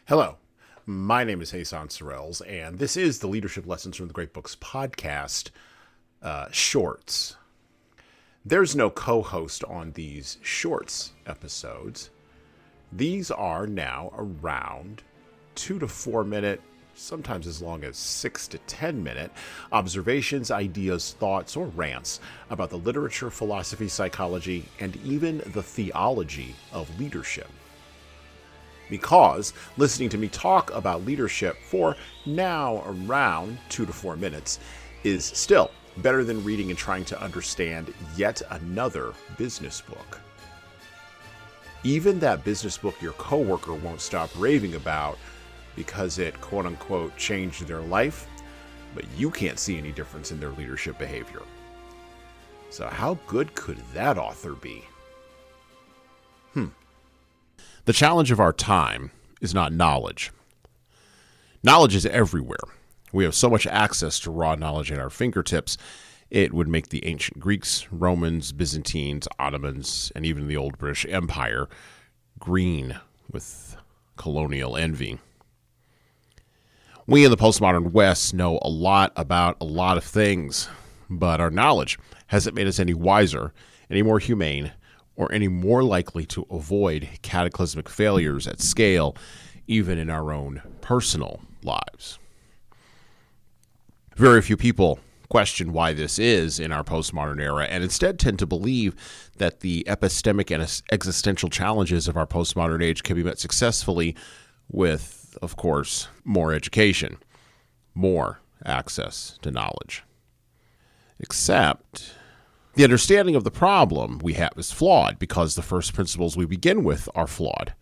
Hello, my name is Hassan Sorrells, and this is the Leadership Lessons from the Great Books podcast shorts. There's no co-host on these shorts episodes. These are now around 2 to 4 minute, sometimes as long as 6 to 10 minute observations, ideas, thoughts, or rants about the literature, philosophy, psychology, and even the theology of leadership. Because listening to me talk about leadership for now around 2 to 4 minutes is still better than reading and trying to understand yet another business book. Even that business book your coworker won't stop raving about because it quote-unquote changed their life, but you can't see any difference in their leadership behavior. So how good could that author be? The challenge of our time is not knowledge. Knowledge is everywhere. We have so much access to raw knowledge at our fingertips, it would make the ancient Greeks, Romans, Byzantines, Ottomans, and even the old British Empire green with colonial envy. We in the postmodern West know a lot about a lot of things, but our knowledge hasn't made us any wiser, any more humane, or any more likely to avoid cataclysmic failures at scale, even in our own personal lives. Very few people question why this is in our postmodern era, and instead tend to believe that the epistemic and existential challenges of our postmodern age can be met successfully with, of course, more education, more access to knowledge. Except the understanding of the problem we have is flawed because the first principles we begin with are flawed.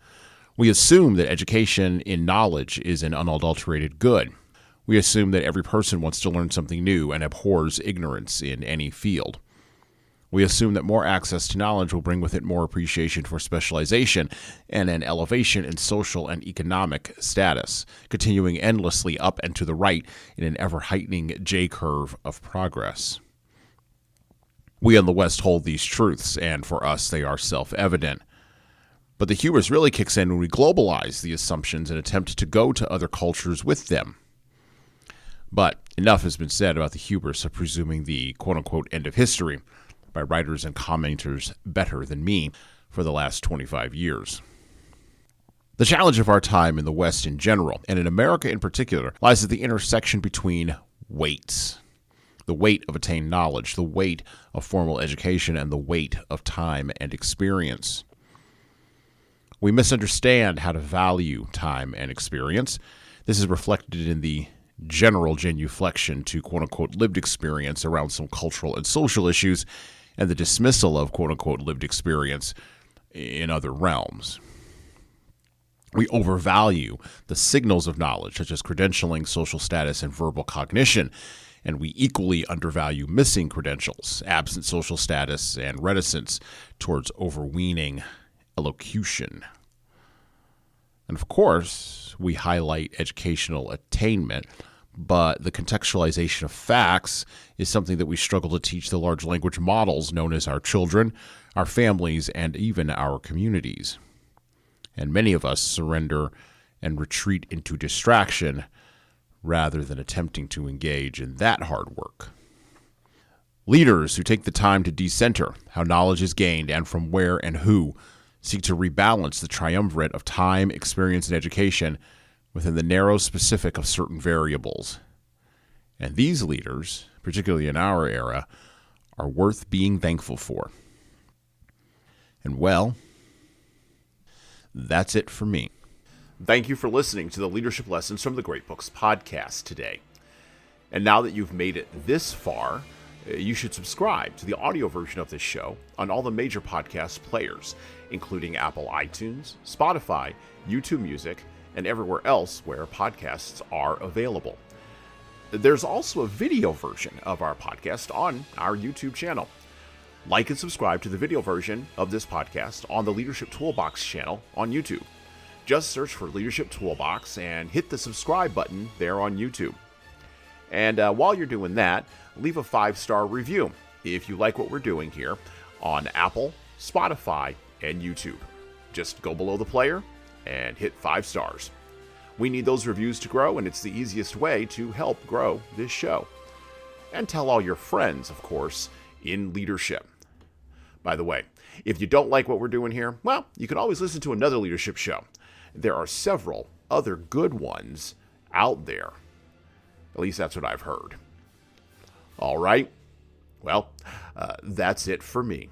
We assume that education in knowledge is an unadulterated good. We assume that every person wants to learn something new and abhors ignorance in any field. We assume that more access to knowledge will bring with it more appreciation for specialization and an elevation in social and economic status, continuing endlessly up and to the right in an ever-heightening J-curve of progress. We in the West hold these truths, and for us they are self-evident. But the hubris really kicks in when we globalize the assumptions and attempt to go to other cultures with them. But enough has been said about the hubris of presuming the quote-unquote end of history by writers and commenters better than me for the last 25 years. The challenge of our time in the West in general, and in America in particular, lies at the intersection between weights. The weight of attained knowledge, the weight of formal education, and the weight of time and experience. We misunderstand how to value time and experience. This is reflected in the general genuflection to quote-unquote lived experience around some cultural and social issues, and the dismissal of quote-unquote lived experience in other realms. We overvalue the signals of knowledge, such as credentialing, social status, and verbal cognition, and we equally undervalue missing credentials, absent social status, and reticence towards overweening elocution. And of course, we highlight educational attainment, but the contextualization of facts is something that we struggle to teach the large language models known as our children, our families, and even our communities. And many of us surrender and retreat into distraction rather than attempting to engage in that hard work. Leaders who take the time to decenter how knowledge is gained and from where and who seek to rebalance the triumvirate of time, experience, and education within the narrow specific of certain variables. And these leaders, particularly in our era, are worth being thankful for. And well, that's it for me. Thank you for listening to the Leadership Lessons from the Great Books podcast today. And now that you've made it this far, you should subscribe to the audio version of this show on all the major podcast players, including Apple iTunes, Spotify, YouTube Music, and everywhere else where podcasts are available. There's also a video version of our podcast on our YouTube channel. Like and subscribe to the video version of this podcast on the Leadership Toolbox channel on YouTube. Just search for Leadership Toolbox and hit the subscribe button there on YouTube. And while you're doing that, leave a 5-star review if you like what we're doing here on Apple, Spotify, and YouTube. Just go below the player and hit 5 stars. We need those reviews to grow, and it's the easiest way to help grow this show. And tell all your friends, of course, in leadership. By the way, if you don't like what we're doing here, well, you can always listen to another leadership show. There are several other good ones out there. At least that's what I've heard. All right. Well, that's it for me.